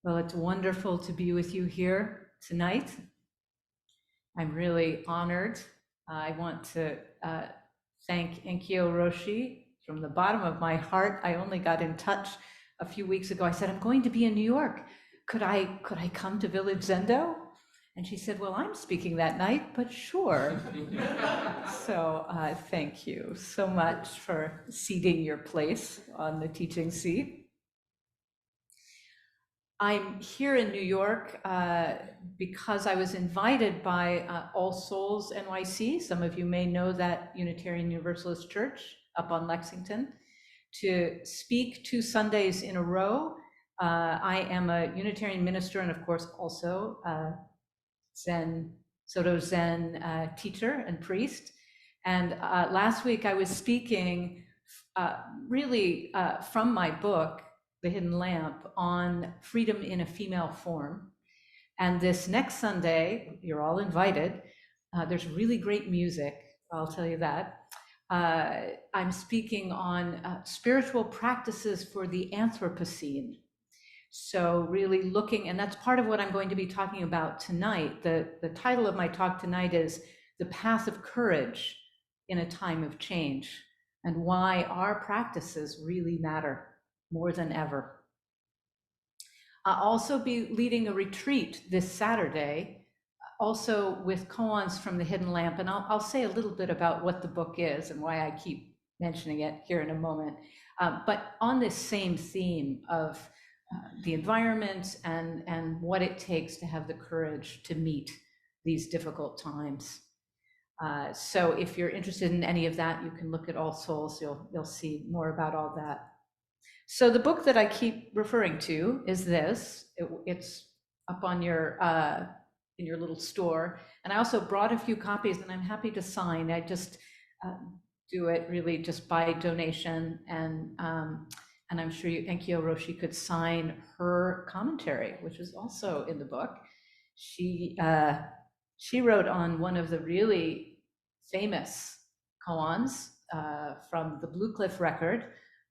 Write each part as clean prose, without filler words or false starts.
Well, it's wonderful to be with you here tonight. I'm really honored. I want to thank Enkyo Roshi from the bottom of my heart. I only got in touch a few weeks ago. I said, I'm going to be in New York. Could I come to Village Zendo? And she said, well, I'm speaking that night, but sure. So thank you so much for ceding your place on the teaching seat. I'm here in New York because I was invited by All Souls NYC. Some of you may know that Unitarian Universalist Church up on Lexington, to speak 2 Sundays in a row. I am a Unitarian minister and, of course, also Soto Zen teacher and priest. And last week I was speaking really from my book, The Hidden Lamp, on freedom in a female form. And this next Sunday, you're all invited. There's really great music, I'll tell you that. I'm speaking on spiritual practices for the Anthropocene. So really looking, and that's part of what I'm going to be talking about tonight. The title of my talk tonight is The Path of Courage in a Time of Change, and why our practices really matter more than ever. I'll also be leading a retreat this Saturday, also with koans from the Hidden Lamp, and I'll say a little bit about what the book is and why I keep mentioning it here in a moment. But on this same theme of the environment and what it takes to have the courage to meet these difficult times. So if you're interested in any of that, you can look at All Souls. You'll see more about all that. So the book that I keep referring to is this. It's up on your in your little store, and I also brought a few copies, and I'm happy to sign. I just do it really just by donation, and I'm sure Enkyo Roshi could sign her commentary, which is also in the book. She wrote on one of the really famous koans from the Blue Cliff record,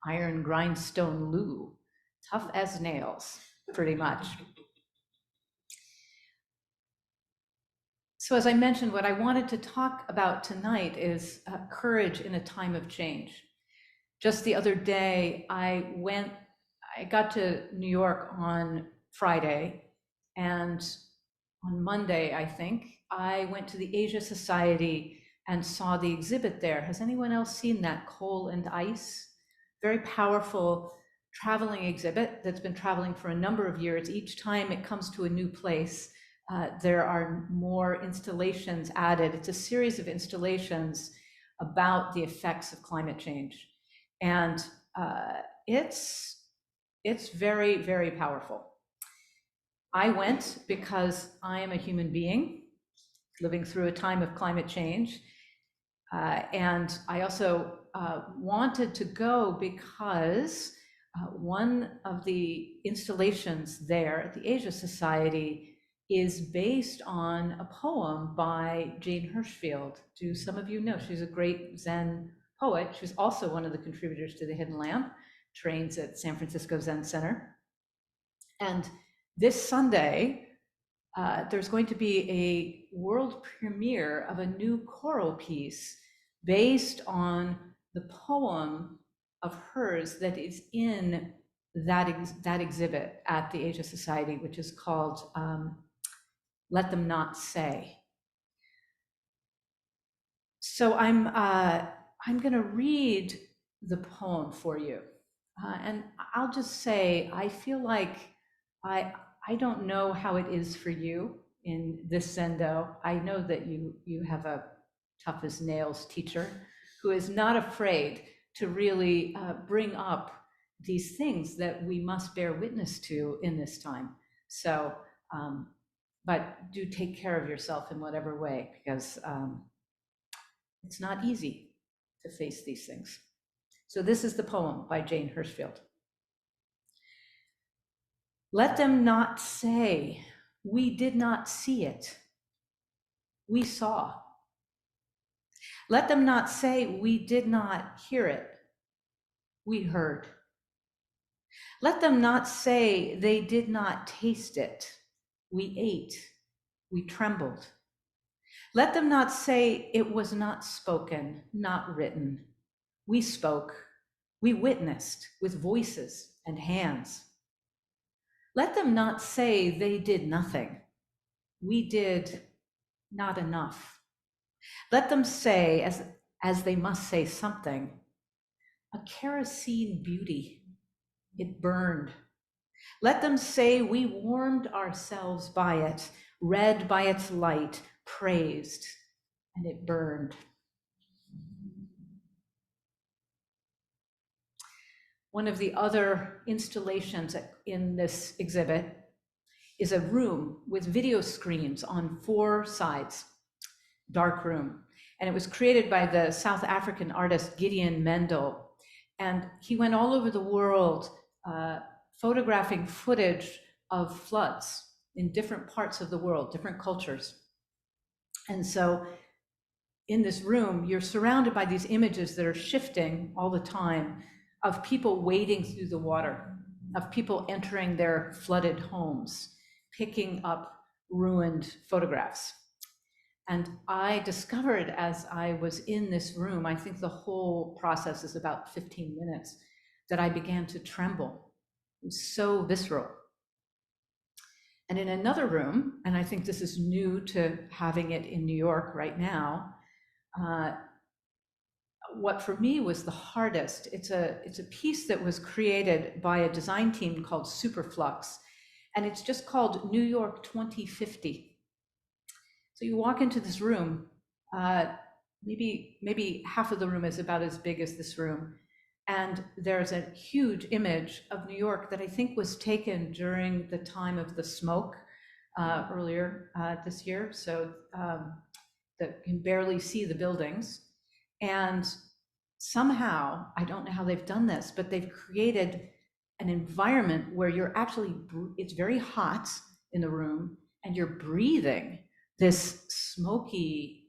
Iron Grindstone Lou, tough as nails, pretty much. So as I mentioned, what I wanted to talk about tonight is courage in a time of change. Just the other day, I got to New York on Friday, and on Monday, I think, I went to the Asia Society and saw the exhibit there. Has anyone else seen that Coal and Ice? Very powerful traveling exhibit that's been traveling for a number of years. Each time it comes to a new place, there are more installations added. It's a series of installations about the effects of climate change. And it's very, very powerful. I went because I am a human being living through a time of climate change. And I also wanted to go because one of the installations there at the Asia Society is based on a poem by Jane Hirschfield. Do some of you know? She's a great Zen poet. She's also one of the contributors to the Hidden Lamp, trains at San Francisco Zen Center. And this Sunday, there's going to be a world premiere of a new choral piece based on the poem of hers that is in that exhibit at the Asia Society, which is called Let Them Not Say. So I'm going to read the poem for you. And I'll just say, I feel like I don't know how it is for you in this Zendo. I know that you have a tough as nails teacher who is not afraid to really bring up these things that we must bear witness to in this time. So, but do take care of yourself in whatever way, because it's not easy to face these things. So this is the poem by Jane Hirschfield. Let them not say, we did not see it. We saw. Let them not say, we did not hear it. We heard. Let them not say they did not taste it. We ate, we trembled. Let them not say it was not spoken, not written. We spoke, we witnessed with voices and hands. Let them not say they did nothing. We did not enough. Let them say, as they must say something, a kerosene beauty, it burned. Let them say we warmed ourselves by it, read by its light, praised, and it burned. One of the other installations in this exhibit is a room with video screens on 4 sides, dark room. And it was created by the South African artist Gideon Mendel. And he went all over the world photographing footage of floods in different parts of the world, different cultures. And so in this room, you're surrounded by these images that are shifting all the time of people wading through the water, of people entering their flooded homes, picking up ruined photographs. And I discovered as I was in this room, I think the whole process is about 15 minutes, that I began to tremble. It was so visceral. And in another room, and I think this is new to having it in New York right now, what for me was the hardest, it's a piece that was created by a design team called Superflux, and it's just called New York 2050. So you walk into this room, maybe half of the room is about as big as this room, and there's a huge image of New York that I think was taken during the time of the smoke earlier this year, so that you can barely see the buildings. And somehow, I don't know how they've done this, but they've created an environment where you're actually, it's very hot in the room, and you're breathing this smoky,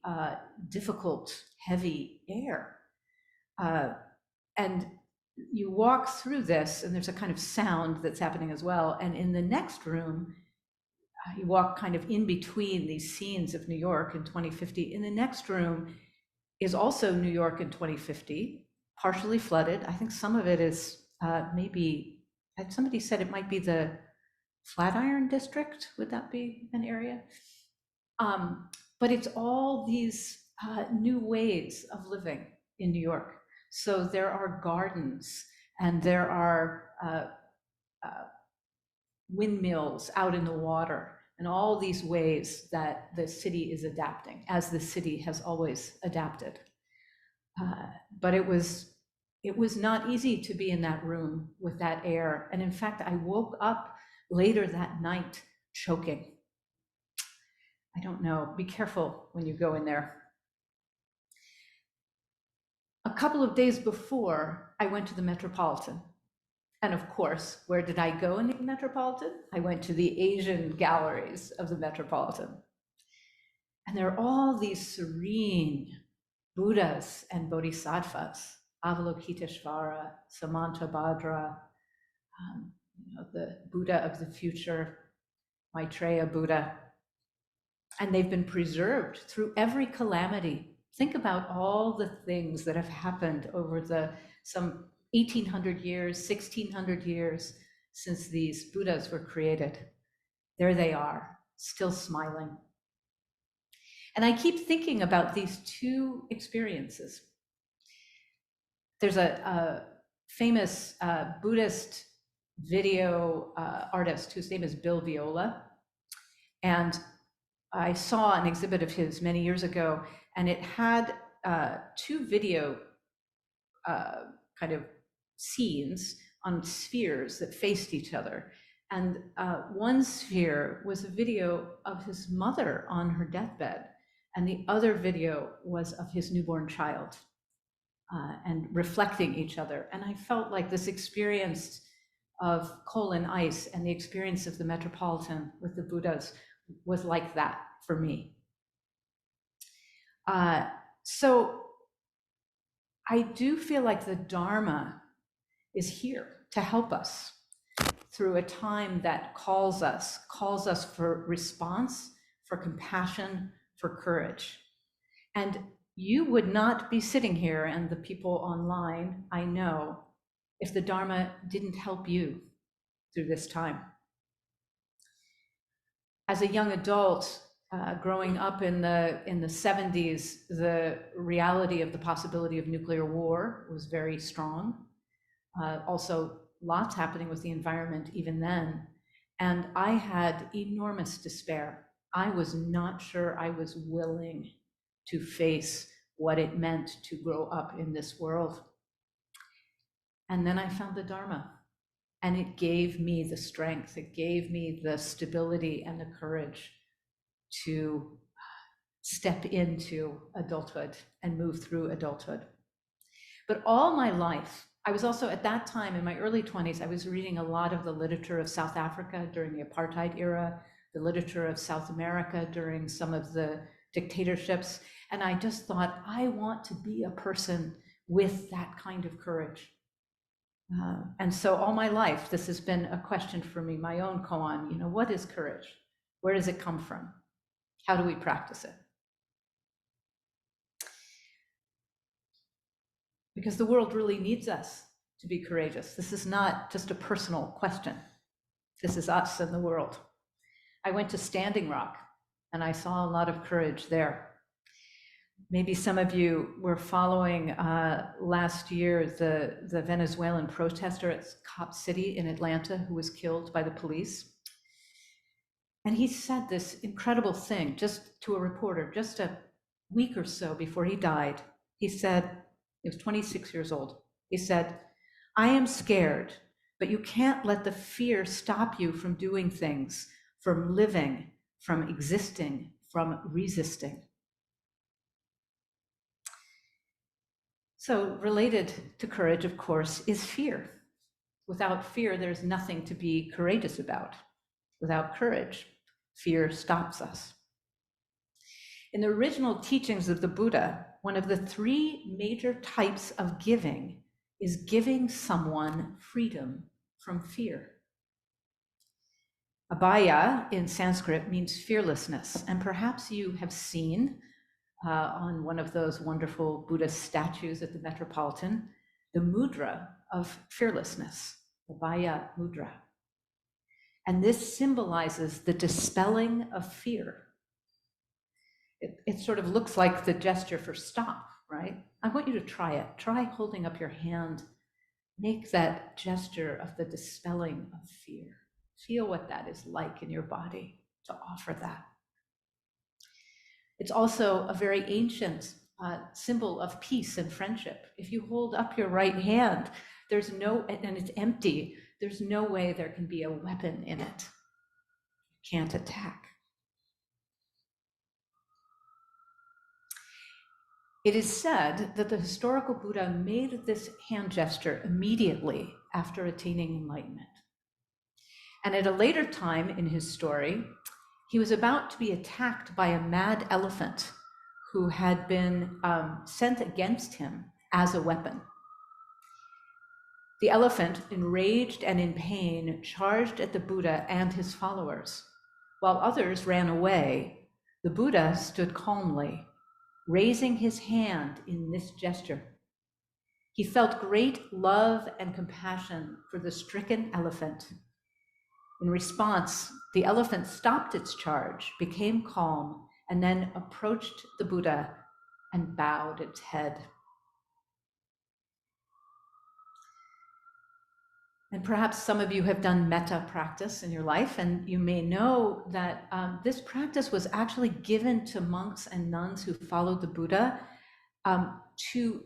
difficult, heavy air. And you walk through this, and there's a kind of sound that's happening as well. And in the next room, you walk kind of in between these scenes of New York in 2050. In the next room is also New York in 2050, partially flooded. I think some of it is maybe, somebody said it might be the Flatiron District. Would that be an area? But it's all these new ways of living in New York. So there are gardens, and there are windmills out in the water, and all these ways that the city is adapting, as the city has always adapted. But it was not easy to be in that room with that air. And in fact, I woke up later that night choking. I don't know, be careful when you go in there. A couple of days before, I went to the Metropolitan. And of course, where did I go in the Metropolitan? I went to the Asian galleries of the Metropolitan. And there are all these serene Buddhas and Bodhisattvas, Avalokiteshvara, Samantabhadra, the Buddha of the future, Maitreya Buddha. And they've been preserved through every calamity. Think about all the things that have happened over some 1800 years, 1600 years since these Buddhas were created. There they are, still smiling. And I keep thinking about these two experiences. There's a famous Buddhist video artist whose name is Bill Viola. And I saw an exhibit of his many years ago, and it had 2 video kind of scenes on spheres that faced each other. And one sphere was a video of his mother on her deathbed, and the other video was of his newborn child, and reflecting each other. And I felt like this experience of coal and ice and the experience of the Metropolitan with the Buddhas was like that for me. So I do feel like the Dharma is here to help us. through a time that calls us for response, for compassion, for courage. And you would not be sitting here, and the people online, I know, if the Dharma didn't help you through this time. As a young adult, growing up in the 70s, the reality of the possibility of nuclear war was very strong. Also, lots happening with the environment even then. And I had enormous despair. I was not sure I was willing to face what it meant to grow up in this world. And then I found the Dharma, and it gave me the strength, it gave me the stability and the courage to step into adulthood and move through adulthood. But all my life, I was also at that time in my early 20s, I was reading a lot of the literature of South Africa during the apartheid era, the literature of South America during some of the dictatorships. And I just thought, I want to be a person with that kind of courage. And so all my life, this has been a question for me, my own koan, what is courage? Where does it come from? How do we practice it? Because the world really needs us to be courageous. This is not just a personal question. This is us and the world. I went to Standing Rock and I saw a lot of courage there. Maybe some of you were following last year the Venezuelan protester at Cop City in Atlanta who was killed by the police. And he said this incredible thing just to a reporter, just a week or so before he died. He said, he was 26 years old. He said, I am scared, but you can't let the fear stop you from doing things, from living, from existing, from resisting. So related to courage, of course, is fear. Without fear, there's nothing to be courageous about. Without courage, fear stops us. In the original teachings of the Buddha, one of the three major types of giving is giving someone freedom from fear. Abhaya in Sanskrit means fearlessness, and perhaps you have seen on one of those wonderful Buddhist statues at the Metropolitan, the mudra of fearlessness, the Abhaya mudra. And this symbolizes the dispelling of fear. It sort of looks like the gesture for stop, right? I want you to try it. Try holding up your hand. Make that gesture of the dispelling of fear. Feel what that is like in your body to offer that. It's also a very ancient symbol of peace and friendship. If you hold up your right hand, and it's empty, there's no way there can be a weapon in it. You can't attack. It is said that the historical Buddha made this hand gesture immediately after attaining enlightenment. And at a later time in his story, he was about to be attacked by a mad elephant who had been sent against him as a weapon. The elephant, enraged and in pain, charged at the Buddha and his followers. While others ran away, the Buddha stood calmly, raising his hand in this gesture. He felt great love and compassion for the stricken elephant. In response, the elephant stopped its charge, became calm, and then approached the Buddha and bowed its head. And perhaps some of you have done metta practice in your life, and you may know that this practice was actually given to monks and nuns who followed the Buddha to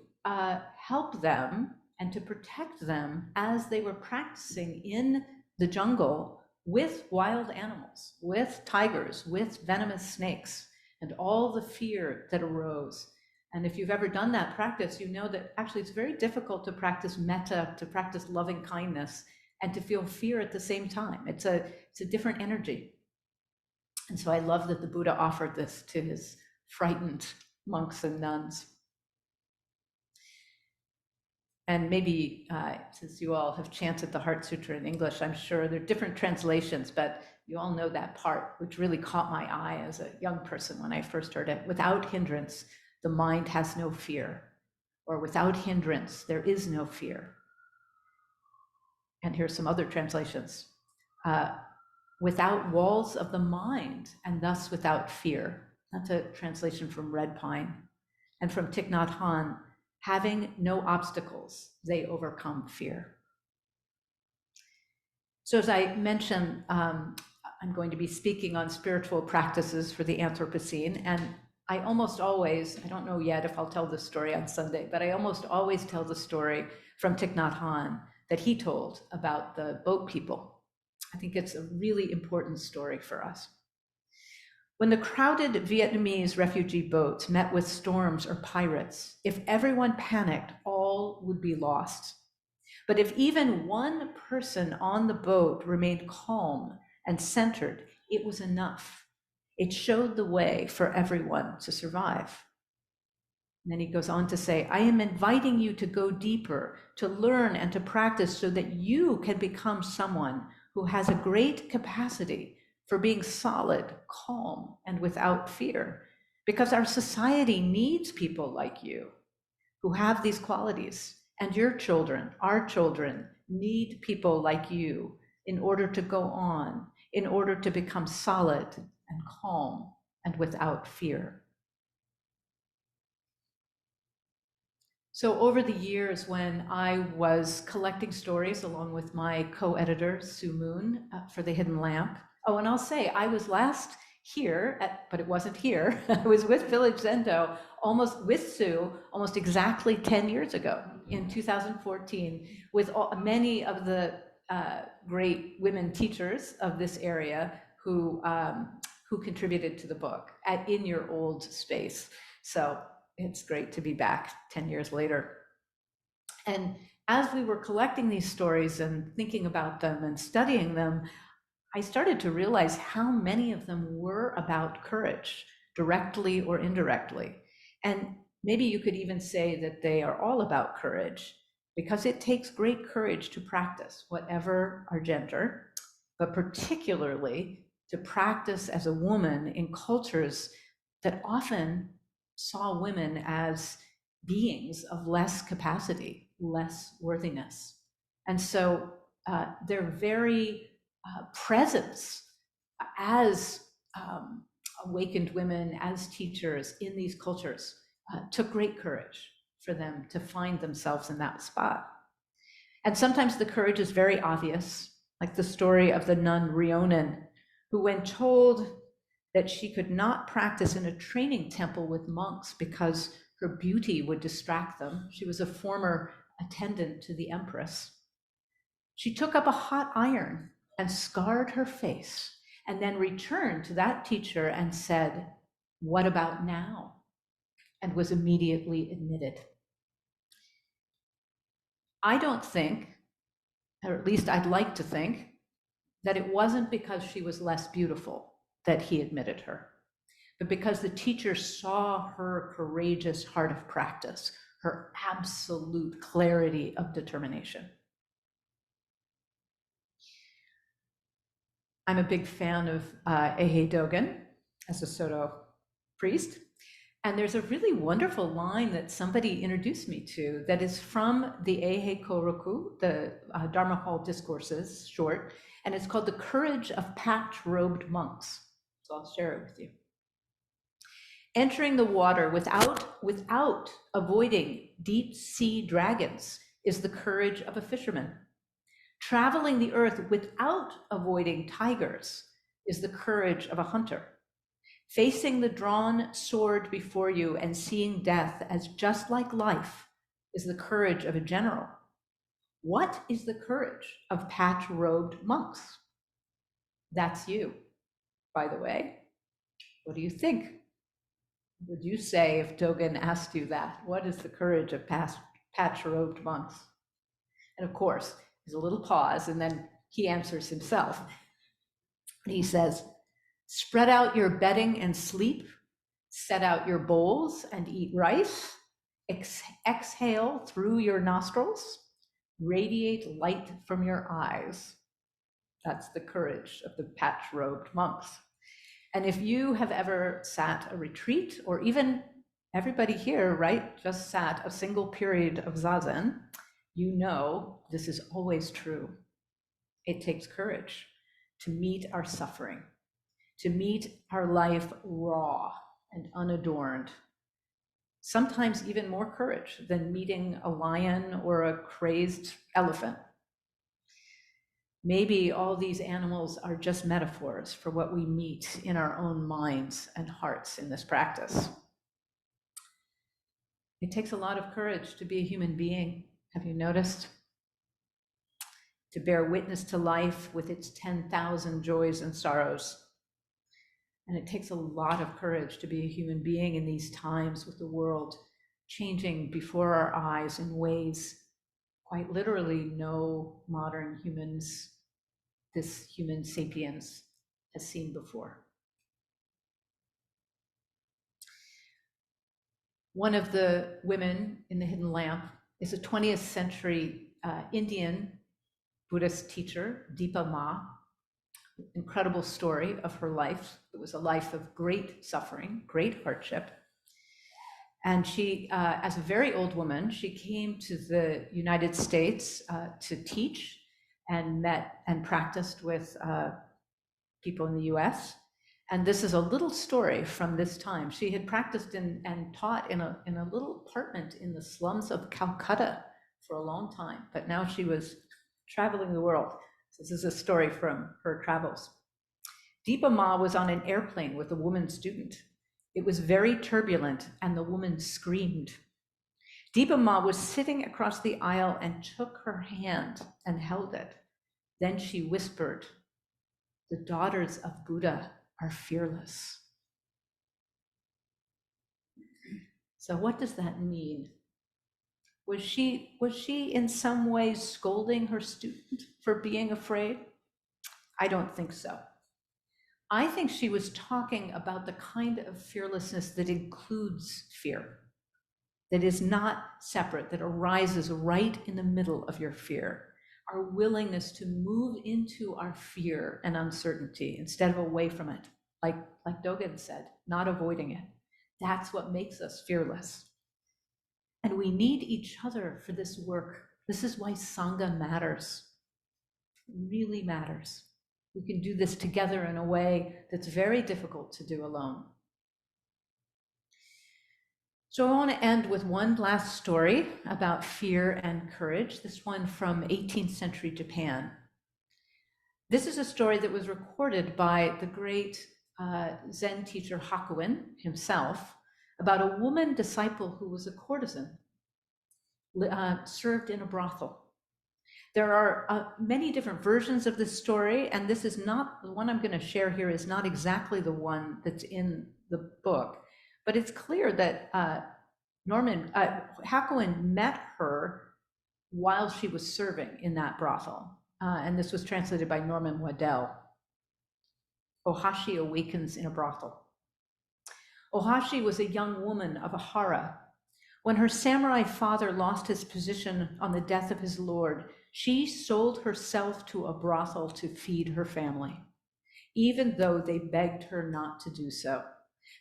help them and to protect them as they were practicing in the jungle with wild animals, with tigers, with venomous snakes, and all the fear that arose. And if you've ever done that practice, you know that actually it's very difficult to practice metta, to practice loving kindness, and to feel fear at the same time. It's a different energy. And so I love that the Buddha offered this to his frightened monks and nuns. And maybe since you all have chanted the Heart Sutra in English, I'm sure there are different translations, but you all know that part, which really caught my eye as a young person when I first heard it. Without hindrance, the mind has no fear, or without hindrance, there is no fear. And here's some other translations. Without walls of the mind, and thus without fear. That's a translation from Red Pine. And from Thich Nhat Hanh, having no obstacles, they overcome fear. So as I mentioned, I'm going to be speaking on spiritual practices for the Anthropocene, and I almost always, I don't know yet if I'll tell this story on Sunday, but I almost always tell the story from Thich Nhat Hanh that he told about the boat people. I think it's a really important story for us. When the crowded Vietnamese refugee boats met with storms or pirates, if everyone panicked, all would be lost. But if even one person on the boat remained calm and centered, it was enough. It showed the way for everyone to survive. And then he goes on to say, I am inviting you to go deeper, to learn and to practice so that you can become someone who has a great capacity for being solid, calm, and without fear. Because our society needs people like you who have these qualities. And your children, our children, need people like you in order to go on, in order to become solid and calm and without fear. So over the years, when I was collecting stories along with my co-editor, Sue Moon, for The Hidden Lamp. Oh, and I'll say, I was last here, but it wasn't here. I was with Village Zendo, almost with Sue, almost exactly 10 years ago, in 2014, with many of the great women teachers of this area who contributed to the book in your old space. So it's great to be back 10 years later. And as we were collecting these stories and thinking about them and studying them, I started to realize how many of them were about courage, directly or indirectly. And maybe you could even say that they are all about courage, because it takes great courage to practice, whatever our gender, but particularly to practice as a woman in cultures that often saw women as beings of less capacity, less worthiness. And so their very presence as awakened women, as teachers in these cultures, took great courage for them to find themselves in that spot. And sometimes the courage is very obvious, like the story of the nun Rhiannon, who, when told that she could not practice in a training temple with monks because her beauty would distract them. She was a former attendant to the empress. She took up a hot iron and scarred her face, and then returned to that teacher and said, "What about now?" and was immediately admitted. I don't think, or at least I'd like to think, that it wasn't because she was less beautiful that he admitted her, but because the teacher saw her courageous heart of practice, her absolute clarity of determination. I'm a big fan of Ehe Dogen as a Soto priest. And there's a really wonderful line that somebody introduced me to that is from the Ehe Koroku, the Dharma Hall Discourses, short, and it's called The Courage of Patch-Robed Monks. So I'll share it with you. Entering the water without avoiding deep sea dragons is the courage of a fisherman. Traveling the earth without avoiding tigers is the courage of a hunter. Facing the drawn sword before you and seeing death as just like life is the courage of a general. What is the courage of patch-robed monks? That's you, by the way. What do you think? Would you say if Dogen asked you that? What is the courage of patch-robed monks? And of course, there's a little pause, and then he answers himself. He says, "Spread out your bedding and sleep, set out your bowls and eat rice, Exhale through your nostrils, radiate light from your eyes. That's the courage of the patch-robed monks. And if you have ever sat a retreat, or even everybody here, right, just sat a single period of zazen, you know this is always true. It takes courage to meet our suffering, to meet our life raw and unadorned. Sometimes even more courage than meeting a lion or a crazed elephant. Maybe all these animals are just metaphors for what we meet in our own minds and hearts in this practice. It takes a lot of courage to be a human being. Have you noticed? To bear witness to life with its 10,000 joys and sorrows. And it takes a lot of courage to be a human being in these times with the world changing before our eyes in ways quite literally no modern humans, this human sapiens, has seen before. One of the women in the Hidden Lamp is a 20th century Indian Buddhist teacher, Dipa Ma. Incredible story of her life. It was a life of great suffering, great hardship. And she, as a very old woman, she came to the United States to teach and met and practiced with people in the US. And this is a little story from this time. She had practiced and taught in a little apartment in the slums of Calcutta for a long time, but now she was traveling the world. So this is a story from her travels. Dipa Ma was on an airplane with a woman student. It was very turbulent and the woman screamed. Dipa Ma was sitting across the aisle and took her hand and held it. Then she whispered, "The daughters of Buddha are fearless." So what does that mean? Was she in some ways scolding her student for being afraid? I don't think so. I think she was talking about the kind of fearlessness that includes fear, that is not separate, that arises right in the middle of your fear. Our willingness to move into our fear and uncertainty instead of away from it, like Dogen said, not avoiding it. That's what makes us fearless. And we need each other for this work. This is why Sangha matters. It really matters. We can do this together in a way that's very difficult to do alone. So I want to end with one last story about fear and courage, this one from 18th century Japan. This is a story that was recorded by the great Zen teacher Hakuin himself about a woman disciple who was a courtesan, served in a brothel. There are many different versions of this story, and this is not, the one I'm going to share here is not exactly the one that's in the book, but it's clear that Hakuin met her while she was serving in that brothel. And this was translated by Norman Waddell. Ohashi awakens in a brothel. Ohashi was a young woman of a hara. When her samurai father lost his position on the death of his lord, she sold herself to a brothel to feed her family, even though they begged her not to do so,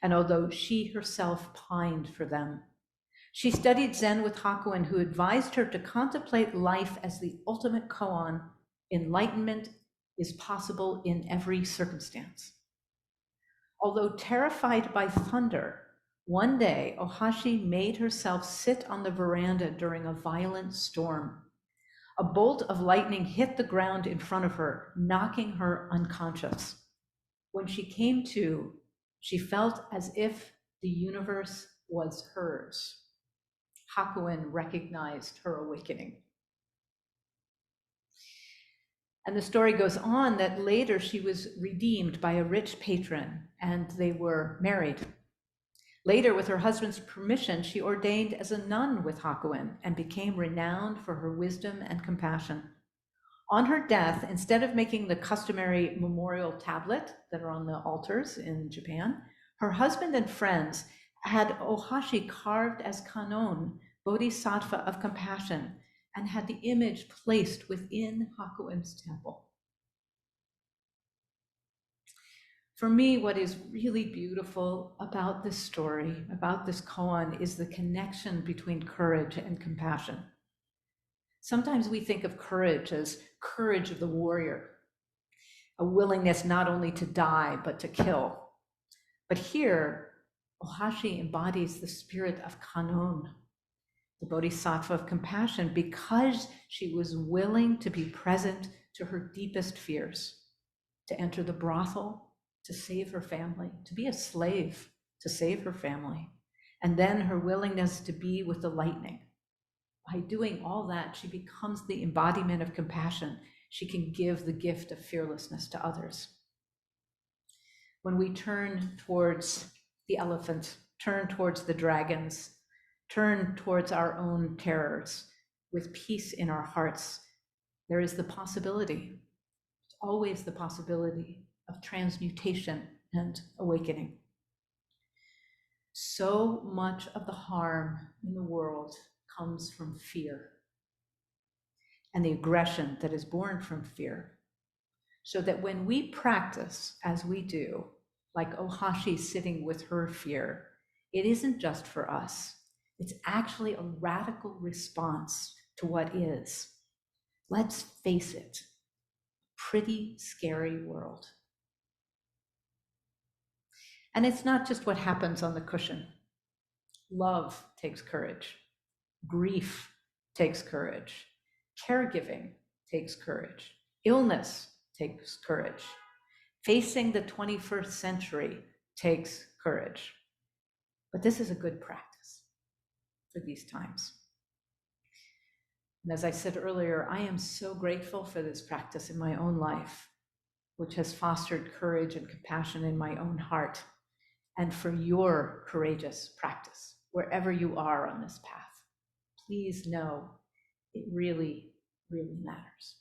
and although she herself pined for them. She studied Zen with Hakuin, who advised her to contemplate life as the ultimate koan. Enlightenment is possible in every circumstance. Although terrified by thunder, one day Ohashi made herself sit on the veranda during a violent storm. A bolt of lightning hit the ground in front of her, knocking her unconscious. When she came to, she felt as if the universe was hers. Hakuin recognized her awakening. And the story goes on that later she was redeemed by a rich patron and they were married. Later, with her husband's permission, she ordained as a nun with Hakuin and became renowned for her wisdom and compassion. On her death, instead of making the customary memorial tablet that are on the altars in Japan, her husband and friends had Ohashi carved as kanon, bodhisattva of compassion, and had the image placed within Hakuin's temple. For me, what is really beautiful about this story, about this koan, is the connection between courage and compassion. Sometimes we think of courage as courage of the warrior, a willingness not only to die, but to kill. But here, Ohashi embodies the spirit of kanon, the bodhisattva of compassion, because she was willing to be present to her deepest fears, to enter the brothel, to save her family, to be a slave, to save her family, and then her willingness to be with the lightning. By doing all that, she becomes the embodiment of compassion. She can give the gift of fearlessness to others. When we turn towards the elephant, turn towards the dragons, turn towards our own terrors with peace in our hearts, there is the possibility, always the possibility, of transmutation and awakening. So much of the harm in the world comes from fear and the aggression that is born from fear. So that when we practice as we do, like Ohashi sitting with her fear, it isn't just for us. It's actually a radical response to what is. Let's face it, pretty scary world. And it's not just what happens on the cushion. Love takes courage. Grief takes courage. Caregiving takes courage. Illness takes courage. Facing the 21st century takes courage. But this is a good practice for these times. And as I said earlier, I am so grateful for this practice in my own life, which has fostered courage and compassion in my own heart, and for your courageous practice, wherever you are on this path. Please know it really, really matters.